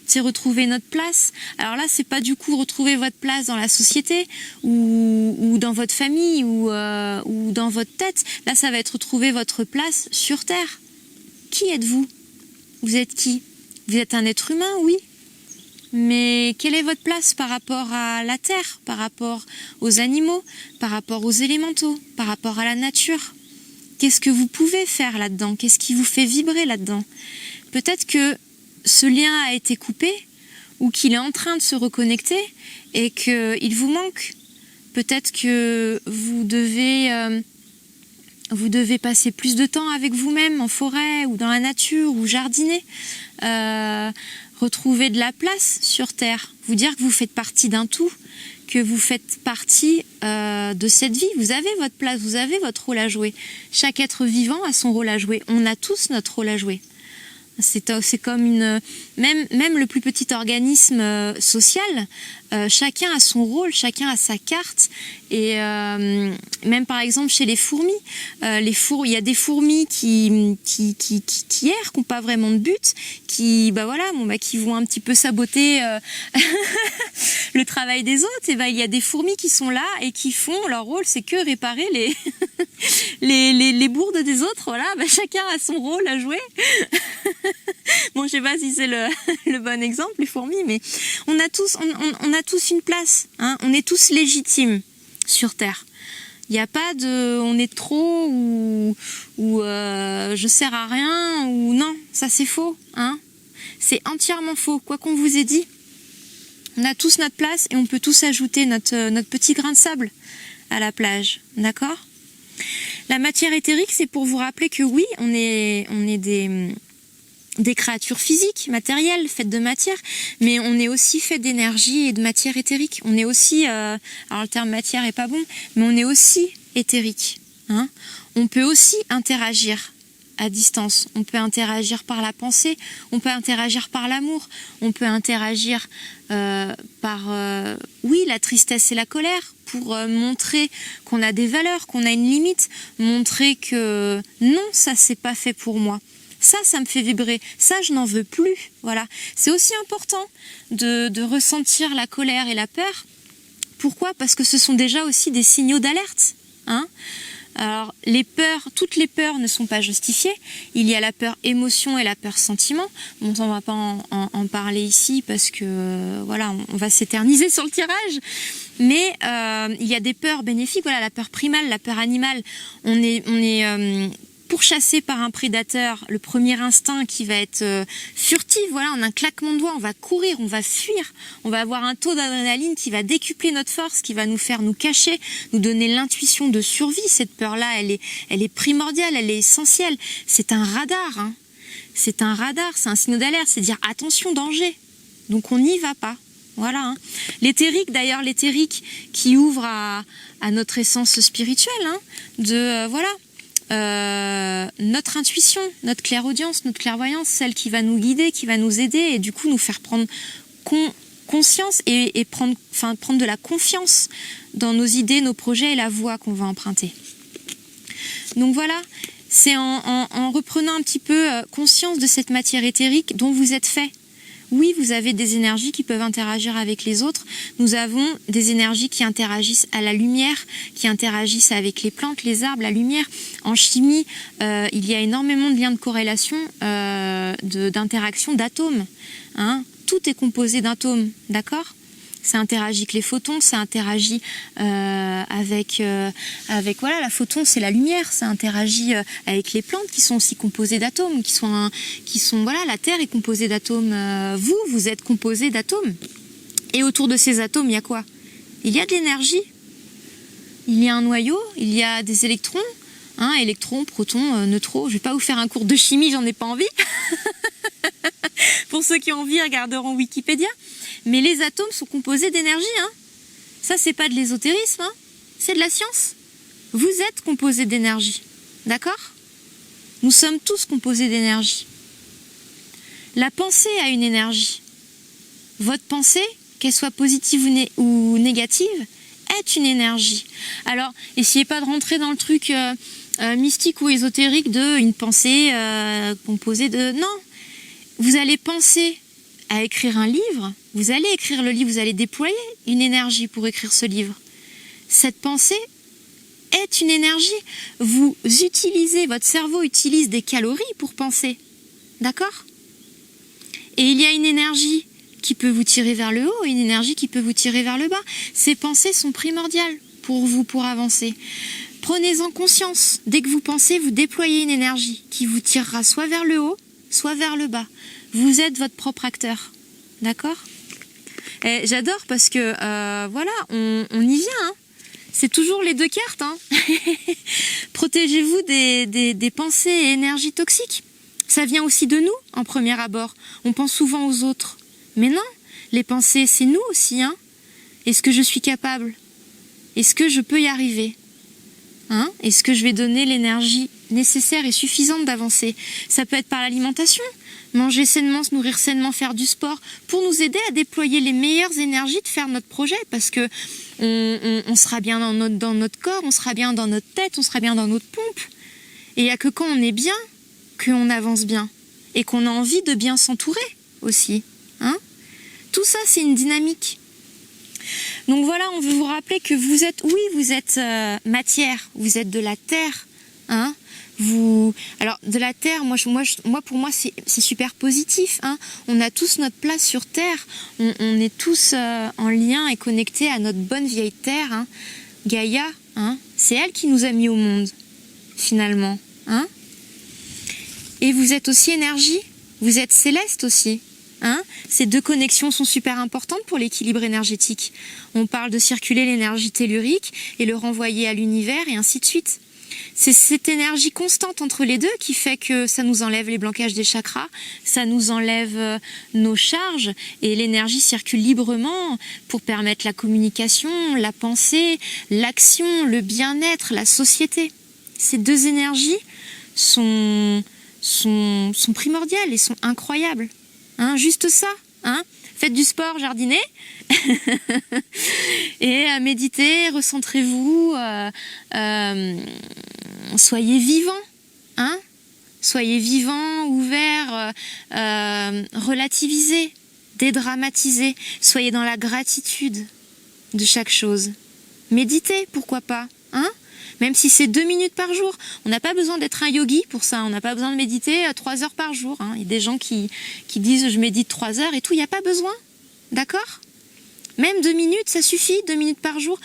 c'est retrouver notre place. Alors là, c'est pas du coup retrouver votre place dans la société ou dans votre famille ou dans votre tête. Là, ça va être retrouver votre place sur terre. Qui êtes-vous ? Vous êtes qui ? Vous êtes un être humain, oui. Mais quelle est votre place par rapport à la terre, par rapport aux animaux, par rapport aux élémentaux, par rapport à la nature ? Qu'est-ce que vous pouvez faire là-dedans ? Qu'est-ce qui vous fait vibrer là-dedans ? Peut-être que ce lien a été coupé ou qu'il est en train de se reconnecter et qu'il vous manque. Peut-être que vous devez passer plus de temps avec vous-même en forêt ou dans la nature ou jardiner. Retrouver de la place sur Terre, vous dire que vous faites partie d'un tout, que vous faites partie de cette vie. Vous avez votre place, vous avez votre rôle à jouer. Chaque être vivant a son rôle à jouer. On a tous notre rôle à jouer. C'est comme même le plus petit organisme social, chacun a son rôle, chacun a sa carte. Et même par exemple chez les fourmis, il y a des fourmis qui errent, qui n'ont pas vraiment de but, qui vont un petit peu saboter le travail des autres. Et il y a des fourmis qui sont là et qui font leur rôle, c'est que réparer les bourdes des autres. Voilà, chacun a son rôle à jouer. Bon, je sais pas si c'est le bon exemple, les fourmis, mais on a tous une place, hein. On est tous légitimes sur Terre. Il n'y a pas de on est trop ou je sers à rien ou non, ça c'est faux, hein. C'est entièrement faux, quoi qu'on vous ait dit. On a tous notre place et on peut tous ajouter notre petit grain de sable à la plage, d'accord ? La matière éthérique, c'est pour vous rappeler que oui, on est des créatures physiques, matérielles, faites de matière, mais on est aussi fait d'énergie et de matière éthérique. On est aussi, alors le terme matière est pas bon, mais on est aussi éthérique, hein. On peut aussi interagir à distance. On peut interagir par la pensée, on peut interagir par l'amour, on peut interagir par la tristesse et la colère pour montrer qu'on a des valeurs, qu'on a une limite, montrer que non, ça c'est pas fait pour moi. Ça me fait vibrer. Ça, je n'en veux plus. Voilà. C'est aussi important de ressentir la colère et la peur. Pourquoi ? Parce que ce sont déjà aussi des signaux d'alerte, hein. Alors, toutes les peurs ne sont pas justifiées. Il y a la peur émotion et la peur sentiment. Bon, on va pas en parler ici parce que, on va s'éterniser sur le tirage. Mais il y a des peurs bénéfiques. Voilà, la peur primale, la peur animale. On est pourchassé par un prédateur, le premier instinct qui va être furtif, en un claquement de doigts, on va courir, on va fuir, on va avoir un taux d'adrénaline qui va décupler notre force, qui va nous faire nous cacher, nous donner l'intuition de survie. Cette peur-là, elle est primordiale, elle est essentielle. C'est un radar, hein. C'est un radar, c'est un signal d'alerte, c'est dire attention, danger. Donc on n'y va pas. Voilà, hein. L'éthérique qui ouvre à notre essence spirituelle, hein, notre intuition, notre clairaudience, notre clairvoyance, celle qui va nous guider, qui va nous aider et du coup nous faire prendre conscience et prendre de la confiance dans nos idées, nos projets et la voie qu'on va emprunter. Donc voilà, c'est en reprenant un petit peu conscience de cette matière éthérique dont vous êtes fait. Oui, vous avez des énergies qui peuvent interagir avec les autres. Nous avons des énergies qui interagissent à la lumière, qui interagissent avec les plantes, les arbres, la lumière. En chimie, il y a énormément de liens de corrélation, d'interaction d'atomes, hein. Tout est composé d'atomes, d'accord ? Ça interagit avec les photons, ça interagit avec voilà, la photon, c'est la lumière, ça interagit avec les plantes qui sont aussi composées d'atomes, qui sont voilà, la Terre est composée d'atomes. Vous êtes composé d'atomes. Et autour de ces atomes, il y a quoi? Il y a de l'énergie. Il y a un noyau, il y a des électrons, hein, électrons, protons, neutrons. Je vais pas vous faire un cours de chimie, j'en ai pas envie. Pour ceux qui ont envie, regarderont Wikipédia. Mais les atomes sont composés d'énergie. Hein. Ça, c'est pas de l'ésotérisme, hein. C'est de la science. Vous êtes composés d'énergie. D'accord? Nous sommes tous composés d'énergie. La pensée a une énergie. Votre pensée, qu'elle soit positive ou négative, est une énergie. Alors, essayez pas de rentrer dans le truc mystique ou ésotérique de une pensée composée de... Non, vous allez penser à écrire un livre, vous allez écrire le livre, vous allez déployer une énergie pour écrire ce livre. Cette pensée est une énergie. Vous utilisez, votre cerveau utilise des calories pour penser. D'accord? Et il y a une énergie qui peut vous tirer vers le haut et une énergie qui peut vous tirer vers le bas. Ces pensées sont primordiales pour vous, pour avancer. Prenez-en conscience. Dès que vous pensez, vous déployez une énergie qui vous tirera soit vers le haut, soit vers le bas. Vous êtes votre propre acteur. D'accord? Et j'adore parce que, voilà, on y vient. Hein. C'est toujours les deux cartes. Hein. Protégez-vous des pensées et énergies toxiques. Ça vient aussi de nous, en premier abord. On pense souvent aux autres. Mais non, les pensées, c'est nous aussi. Hein. Est-ce que je suis capable? Est-ce que je peux y arriver? Hein? Est-ce que je vais donner l'énergie nécessaire et suffisante d'avancer? Ça peut être par l'alimentation. Manger sainement, se nourrir sainement, faire du sport, pour nous aider à déployer les meilleures énergies de faire notre projet, parce que on sera bien dans notre corps, on sera bien dans notre tête, on sera bien dans notre pompe. Et il n'y a que quand on est bien, qu'on avance bien, et qu'on a envie de bien s'entourer aussi. Hein? Tout ça, c'est une dynamique. Donc voilà, on veut vous rappeler que vous êtes, oui, vous êtes matière, vous êtes de la terre. Hein? Alors de la terre, pour moi c'est super positif. Hein. On a tous notre place sur terre. On est tous en lien et connectés à notre bonne vieille terre. Hein. Gaïa, hein, c'est elle qui nous a mis au monde finalement. Hein. Et vous êtes aussi énergie. Vous êtes céleste aussi. Hein. Ces deux connexions sont super importantes pour l'équilibre énergétique. On parle de circuler l'énergie tellurique et le renvoyer à l'univers et ainsi de suite. C'est cette énergie constante entre les deux qui fait que ça nous enlève les blocages des chakras, ça nous enlève nos charges et l'énergie circule librement pour permettre la communication, la pensée, l'action, le bien-être, la société. Ces deux énergies sont primordiales et sont incroyables. Hein, juste ça. Hein. Faites du sport, jardinez. Et méditez, recentrez-vous, soyez vivant, hein, soyez vivant, ouvert, relativisez, dédramatisez, soyez dans la gratitude de chaque chose. Méditez, pourquoi pas, hein, même si c'est 2 minutes par jour. On n'a pas besoin d'être un yogi pour ça, on n'a pas besoin de méditer 3 heures par jour. Hein. Il y a des gens qui disent je médite 3 heures et tout, il n'y a pas besoin, d'accord ? Même 2 minutes, ça suffit, 2 minutes par jour.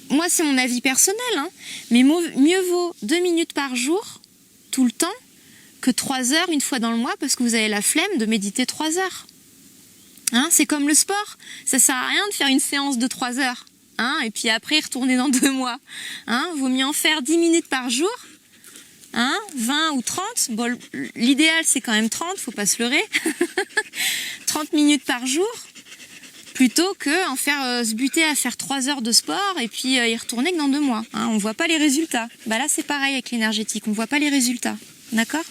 Moi, c'est mon avis personnel, hein, mais mieux vaut 2 minutes par jour, tout le temps, que 3 heures une fois dans le mois, parce que vous avez la flemme de méditer 3 heures. Hein, c'est comme le sport, ça sert à rien de faire une séance de 3 heures, hein, et puis après y retourner dans 2 mois. Hein, vaut mieux en faire 10 minutes par jour, hein, 20 ou 30. Bon, l'idéal, c'est quand même 30, faut pas se leurrer. 30 minutes par jour. Plutôt que se buter à faire 3 heures de sport et puis y retourner que dans 2 mois. Hein, on voit pas les résultats. Bah là, c'est pareil avec l'énergétique. On voit pas les résultats. D'accord ?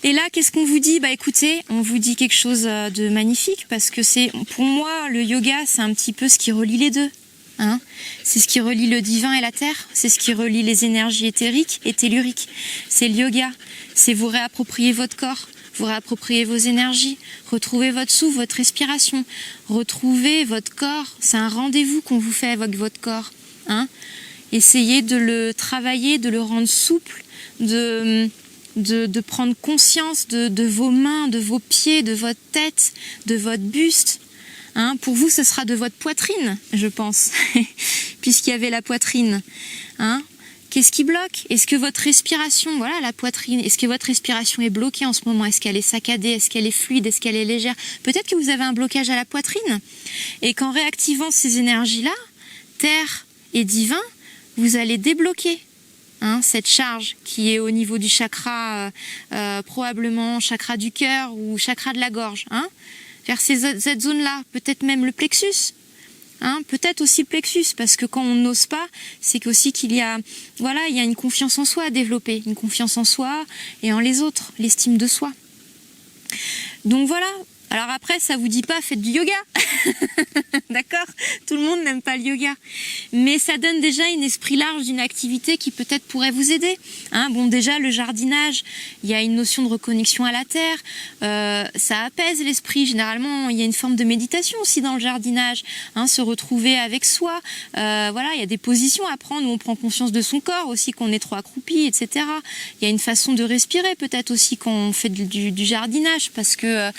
Et là, qu'est-ce qu'on vous dit ? Bah écoutez, on vous dit quelque chose de magnifique parce que pour moi, le yoga, c'est un petit peu ce qui relie les deux. Hein, c'est ce qui relie le divin et la terre. C'est ce qui relie les énergies éthériques et telluriques. C'est le yoga. C'est vous réapproprier votre corps. Vous réappropriez vos énergies, retrouvez votre souffle, votre respiration, retrouvez votre corps. C'est un rendez-vous qu'on vous fait avec votre corps. Hein. Essayez de le travailler, de le rendre souple, de prendre conscience de vos mains, de vos pieds, de votre tête, de votre buste. Hein, pour vous, ce sera de votre poitrine, je pense, puisqu'il y avait la poitrine. Hein. Qu'est-ce qui bloque? Est-ce que votre respiration, voilà la poitrine, est-ce que votre respiration est bloquée en ce moment? Est-ce qu'elle est saccadée? Est-ce qu'elle est fluide? Est-ce qu'elle est légère? Peut-être que vous avez un blocage à la poitrine et qu'en réactivant ces énergies-là, terre et divin, vous allez débloquer cette charge qui est au niveau du chakra, probablement chakra du cœur ou chakra de la gorge, vers cette zone-là, peut-être même le plexus. Peut-être aussi le plexus, parce que quand on n'ose pas, c'est qu'aussi qu'il y a, voilà, il y a une confiance en soi à développer, une confiance en soi et en les autres, l'estime de soi. Donc voilà. Alors après, ça vous dit pas, faites du yoga, d'accord? Tout le monde n'aime pas le yoga, mais ça donne déjà un esprit large d'une activité qui peut-être pourrait vous aider. Bon, déjà le jardinage, il y a une notion de reconnexion à la terre, ça apaise l'esprit. Généralement, il y a une forme de méditation aussi dans le jardinage, se retrouver avec soi. Voilà, il y a des positions à prendre où on prend conscience de son corps aussi, qu'on est trop accroupi, etc. Il y a une façon de respirer peut-être aussi quand on fait du jardinage, parce que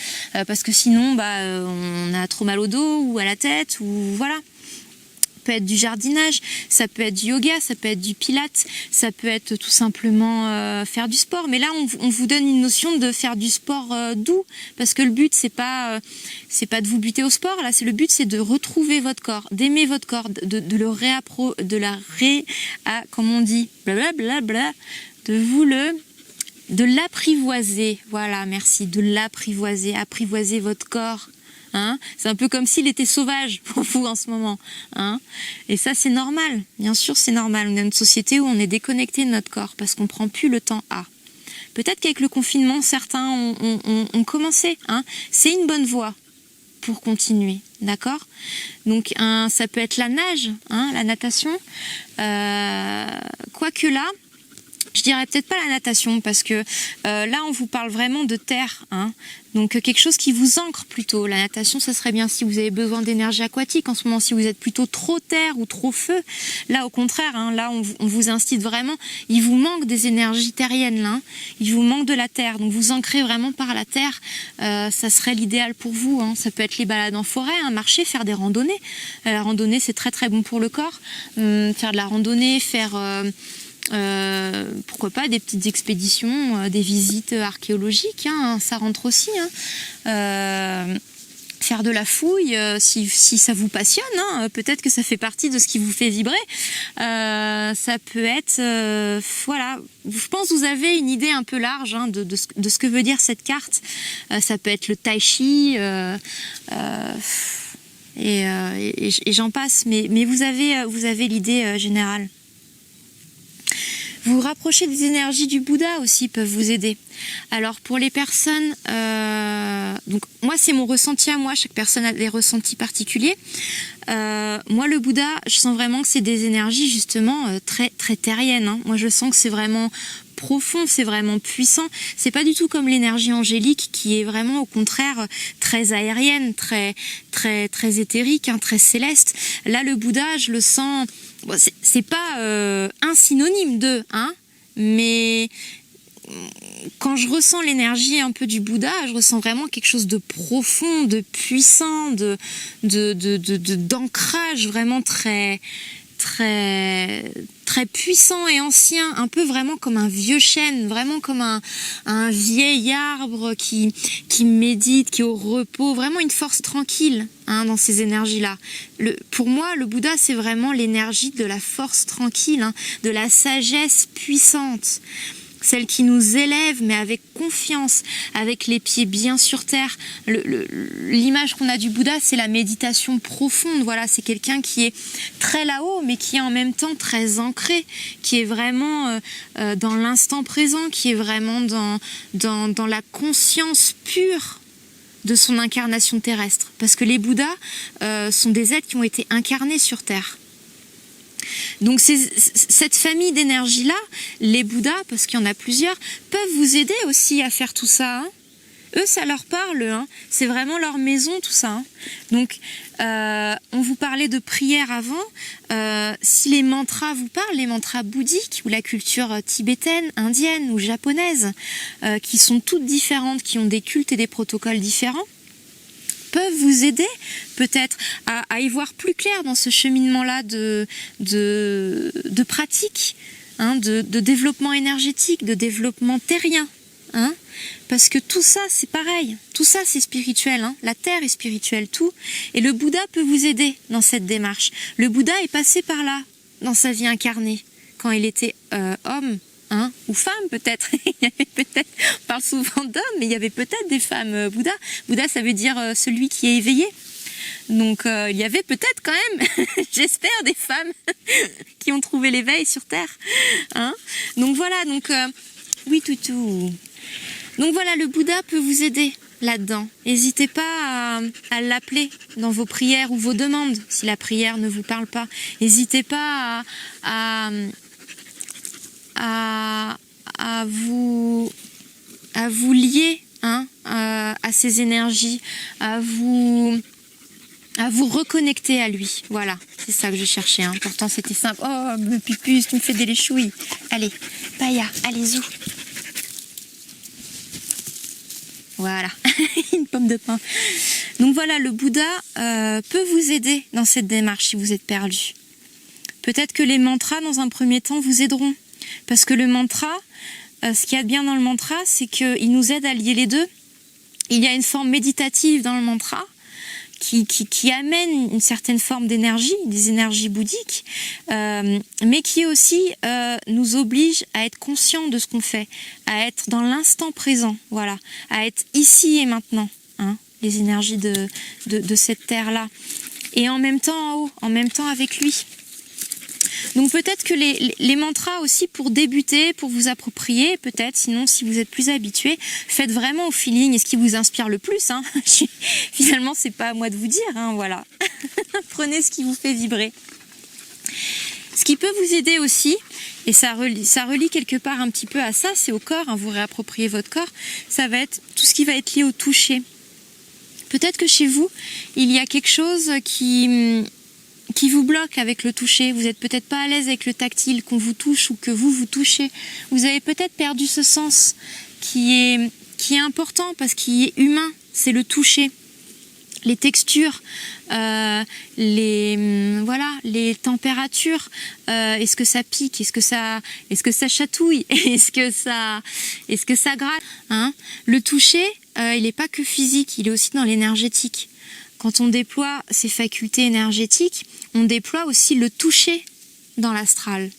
sinon on a trop mal au dos ou à la tête, ou voilà. Ça peut être du jardinage, ça peut être du yoga, ça peut être du pilates, ça peut être tout simplement faire du sport. Mais là, on vous donne une notion de faire du sport doux, parce que le but c'est pas de vous buter au sport. Là, le but c'est de retrouver votre corps, d'aimer votre corps, comment on dit, blablabla, de l'apprivoiser, voilà, merci, de l'apprivoiser, apprivoiser votre corps. C'est un peu comme s'il était sauvage pour vous en ce moment. Et ça, c'est normal, bien sûr, c'est normal. On est dans une société où on est déconnecté de notre corps parce qu'on prend plus le temps à. Peut-être qu'avec le confinement, certains ont commencé. C'est une bonne voie pour continuer, d'accord? Donc, ça peut être la nage, la natation. Quoique là, je dirais peut-être pas la natation, parce que là on vous parle vraiment de terre, donc quelque chose qui vous ancre plutôt. La natation, ça serait bien si vous avez besoin d'énergie aquatique en ce moment, si vous êtes plutôt trop terre ou trop feu. Là au contraire, là on vous incite vraiment, il vous manque des énergies terriennes là, il vous manque de la terre, donc vous ancrez vraiment par la terre, ça serait l'idéal pour vous. Ça peut être les balades en forêt, marcher, faire des randonnées. La randonnée c'est très très bon pour le corps, faire de la randonnée, faire pourquoi pas des petites expéditions, des visites archéologiques, ça rentre aussi. Faire de la fouille, si ça vous passionne, peut-être que ça fait partie de ce qui vous fait vibrer. Ça peut être, voilà, je pense que vous avez une idée un peu large de ce que veut dire cette carte. Ça peut être le tai chi, et j'en passe, mais vous avez l'idée générale. Vous rapprocher des énergies du Bouddha aussi peuvent vous aider. Alors pour les personnes, donc moi c'est mon ressenti à moi, chaque personne a des ressentis particuliers. Moi le Bouddha, je sens vraiment que c'est des énergies justement très très terriennes. Moi je sens que c'est vraiment profond, c'est vraiment puissant. C'est pas du tout comme l'énergie angélique qui est vraiment au contraire très aérienne, très très très éthérique, très céleste. Là le Bouddha, je le sens. Bon, c'est pas un synonyme de, mais quand je ressens l'énergie un peu du Bouddha, je ressens vraiment quelque chose de profond, de puissant, d'ancrage vraiment très très très puissant et ancien, un peu vraiment comme un vieux chêne, vraiment comme un vieil arbre qui médite, qui est au repos, vraiment une force tranquille dans ces énergies-là. Pour moi, le Bouddha, c'est vraiment l'énergie de la force tranquille, de la sagesse puissante. Celle qui nous élève, mais avec confiance, avec les pieds bien sur terre. L'image qu'on a du Bouddha, c'est la méditation profonde. Voilà, c'est quelqu'un qui est très là-haut, mais qui est en même temps très ancré, qui est vraiment dans l'instant présent, qui est vraiment dans la conscience pure de son incarnation terrestre. Parce que les Bouddhas sont des êtres qui ont été incarnés sur Terre. Donc cette famille d'énergie-là, les Bouddhas, parce qu'il y en a plusieurs, peuvent vous aider aussi à faire tout ça. Eux, ça leur parle, c'est vraiment leur maison, tout ça. Donc, on vous parlait de prière avant. Si les mantras vous parlent, les mantras bouddhiques ou la culture tibétaine, indienne ou japonaise, qui sont toutes différentes, qui ont des cultes et des protocoles différents, peuvent vous aider peut-être à y voir plus clair dans ce cheminement-là de pratique, hein, de développement énergétique, de développement terrien. Hein, parce que tout ça c'est pareil, tout ça c'est spirituel, hein, la terre est spirituelle, tout. Et le Bouddha peut vous aider dans cette démarche. Le Bouddha est passé par là dans sa vie incarnée, quand il était homme, hein, ou femme peut-être. Il y avait peut-être, on parle souvent d'hommes, mais il y avait peut-être des femmes Bouddha. Bouddha ça veut dire celui qui est éveillé. Donc il y avait peut-être quand même, j'espère, des femmes qui ont trouvé l'éveil sur terre. Hein. Donc voilà, donc oui toutou. Donc voilà, le Bouddha peut vous aider là-dedans. N'hésitez pas à l'appeler dans vos prières ou vos demandes, si la prière ne vous parle pas. N'hésitez pas à vous lier, hein, à ces énergies, à vous reconnecter à lui. Voilà, c'est ça que je cherchais. Hein. Pourtant, c'était simple. Oh, me pupus, tu me fais des léchouilles. Allez, Paya, allez, zou. Voilà, une pomme de pain. Donc voilà, le Bouddha peut vous aider dans cette démarche si vous êtes perdu. Peut-être que les mantras, dans un premier temps, vous aideront. Parce que le mantra, ce qu'il y a de bien dans le mantra, c'est qu'il nous aide à lier les deux. Il y a une forme méditative dans le mantra qui amène une certaine forme d'énergie, des énergies bouddhiques, mais qui aussi nous oblige à être conscients de ce qu'on fait, à être dans l'instant présent, voilà, à être ici et maintenant, hein, les énergies de cette terre-là. Et en même temps en haut, en même temps avec lui. Donc peut-être que les mantras aussi pour débuter, pour vous approprier, peut-être, sinon si vous êtes plus habitué, faites vraiment au feeling et ce qui vous inspire le plus. Hein. Finalement, c'est pas à moi de vous dire, hein, voilà. Prenez ce qui vous fait vibrer. Ce qui peut vous aider aussi, et ça relie quelque part un petit peu à ça, c'est au corps, hein, vous réappropriez votre corps, ça va être tout ce qui va être lié au toucher. Peut-être que chez vous, il y a quelque chose qui vous bloque avec le toucher. Vous n'êtes peut-être pas à l'aise avec le tactile, qu'on vous touche ou que vous touchez. Vous avez peut-être perdu ce sens qui est important parce qu'il est humain, c'est le toucher. Les textures, les températures, est-ce que ça pique, est-ce que ça chatouille, est-ce que ça gratte, hein. Le toucher, il n'est pas que physique, il est aussi dans l'énergétique. Quand on déploie ces facultés énergétiques, on déploie aussi le toucher dans l'astral.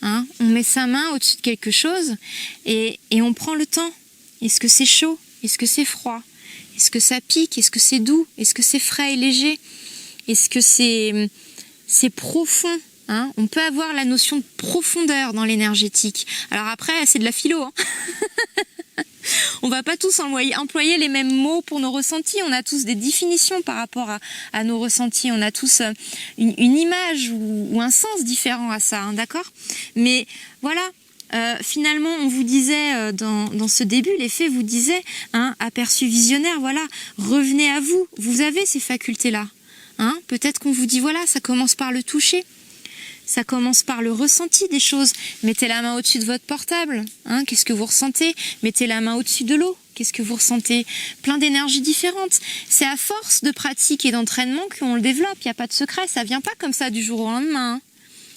Hein, on met sa main au-dessus de quelque chose et on prend le temps. Est-ce que c'est chaud? Est-ce que c'est froid? Est-ce que ça pique? Est-ce que c'est doux? Est-ce que c'est frais et léger? Est-ce que c'est profond? Hein, on peut avoir la notion de profondeur dans l'énergétique. Alors après, c'est de la philo. Hein. On va pas tous employer les mêmes mots pour nos ressentis. On a tous des définitions par rapport à nos ressentis. On a tous une image ou un sens différent à ça, hein, d'accord? Mais voilà, finalement, on vous disait dans ce début, les fées vous disaient, hein, aperçu visionnaire, voilà, revenez à vous. Vous avez ces facultés-là. Hein, peut-être qu'on vous dit, voilà, ça commence par le toucher. Ça commence par le ressenti des choses. Mettez la main au-dessus de votre portable. Hein, qu'est-ce que vous ressentez? Mettez la main au-dessus de l'eau. Qu'est-ce que vous ressentez? Plein d'énergies différentes. C'est à force de pratique et d'entraînement qu'on le développe. Il n'y a pas de secret. Ça vient pas comme ça du jour au lendemain. Hein.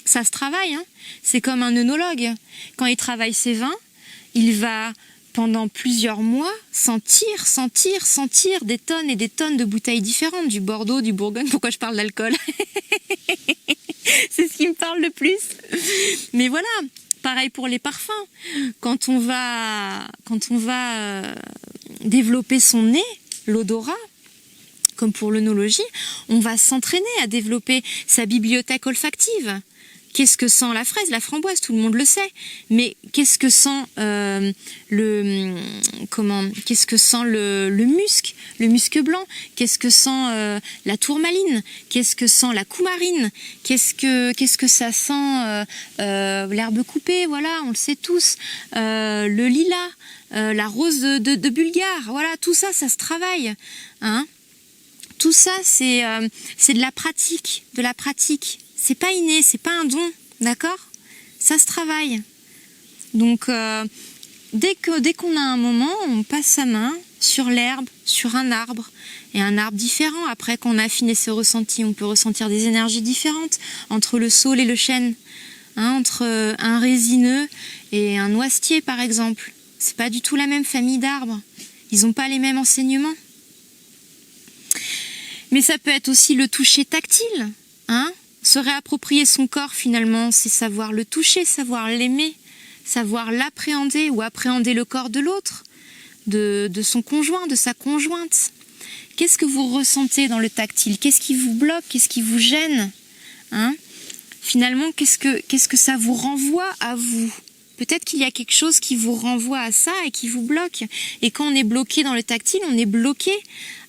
Ça se travaille. Hein. C'est comme un œnologue. Quand il travaille ses vins, il va pendant plusieurs mois sentir des tonnes et des tonnes de bouteilles différentes. Du Bordeaux, du Bourgogne. Pourquoi je parle d'alcool? C'est ce qui me parle le plus. Mais voilà, pareil pour les parfums. Quand on va développer son nez, l'odorat, comme pour l'œnologie, on va s'entraîner à développer sa bibliothèque olfactive. Qu'est-ce que sent la fraise, la framboise, tout le monde le sait. Mais qu'est-ce que sent le musc blanc? Qu'est-ce que sent la tourmaline? Qu'est-ce que sent la coumarine? Qu'est-ce que ça sent l'herbe coupée? Voilà, on le sait tous. Le lilas, la rose de Bulgare. Voilà, tout ça, ça se travaille. Hein? Tout ça, c'est de la pratique, C'est pas inné, c'est pas un don, d'accord? Ça se travaille. Donc, dès qu'on a un moment, on passe sa main sur l'herbe, sur un arbre, et un arbre différent. Après, quand on a affiné ce ressenti, on peut ressentir des énergies différentes entre le saule et le chêne, hein, entre un résineux et un noisetier, par exemple. C'est pas du tout la même famille d'arbres. Ils n'ont pas les mêmes enseignements. Mais ça peut être aussi le toucher tactile, hein. Se réapproprier son corps, finalement, c'est savoir le toucher, savoir l'aimer, savoir l'appréhender ou appréhender le corps de l'autre, de son conjoint, de sa conjointe. Qu'est-ce que vous ressentez dans le tactile? Qu'est-ce qui vous bloque? Qu'est-ce qui vous gêne, hein? Finalement, qu'est-ce que ça vous renvoie à vous? Peut-être qu'il y a quelque chose qui vous renvoie à ça et qui vous bloque. Et quand on est bloqué dans le tactile, on est bloqué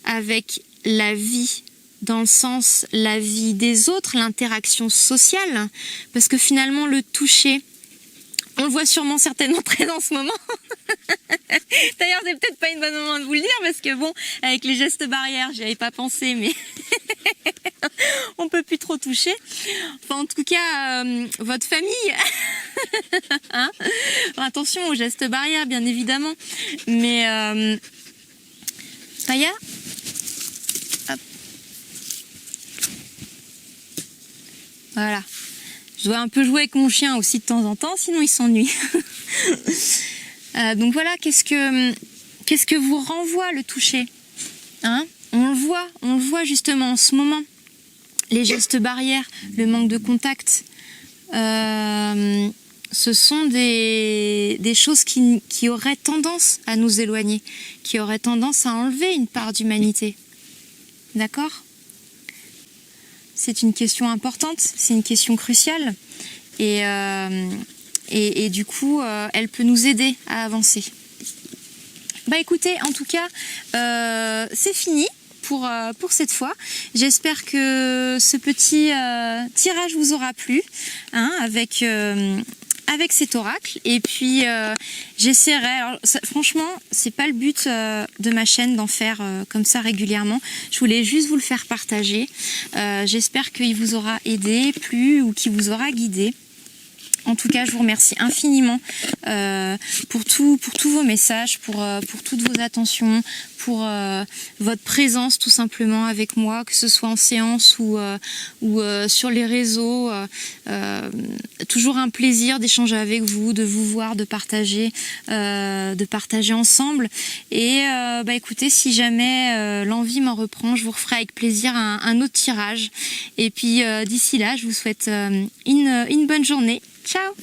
avec la vie, dans le sens la vie des autres, l'interaction sociale, parce que finalement le toucher, on le voit sûrement certainement très en ce moment. D'ailleurs, c'est peut-être pas une bonne moment de vous le dire, parce que bon, avec les gestes barrières, j'y avais pas pensé, mais on peut plus trop toucher. Enfin, en tout cas, votre famille, hein, attention aux gestes barrières, bien évidemment, mais Paya. Voilà. Je dois un peu jouer avec mon chien aussi de temps en temps, sinon il s'ennuie. Donc voilà, qu'est-ce que vous renvoie le toucher, hein? On le voit justement en ce moment. Les gestes barrières, le manque de contact, ce sont des choses qui auraient tendance à nous éloigner, qui auraient tendance à enlever une part d'humanité. D'accord ? C'est une question importante, c'est une question cruciale et du coup, elle peut nous aider à avancer. Bah écoutez, en tout cas, c'est fini pour cette fois. J'espère que ce petit tirage vous aura plu, hein, avec cet oracle. Et puis j'essaierai, alors franchement c'est pas le but de ma chaîne d'en faire comme ça régulièrement, je voulais juste vous le faire partager. J'espère qu'il vous aura aidé, plu ou qu'il vous aura guidé. En tout cas, je vous remercie infiniment pour tous vos messages, pour toutes vos attentions, pour votre présence tout simplement avec moi, que ce soit en séance ou sur les réseaux. Toujours un plaisir d'échanger avec vous, de vous voir, de partager ensemble. Et bah écoutez, si jamais l'envie m'en reprend, je vous referai avec plaisir un autre tirage. Et puis d'ici là, je vous souhaite une bonne journée. Ciao!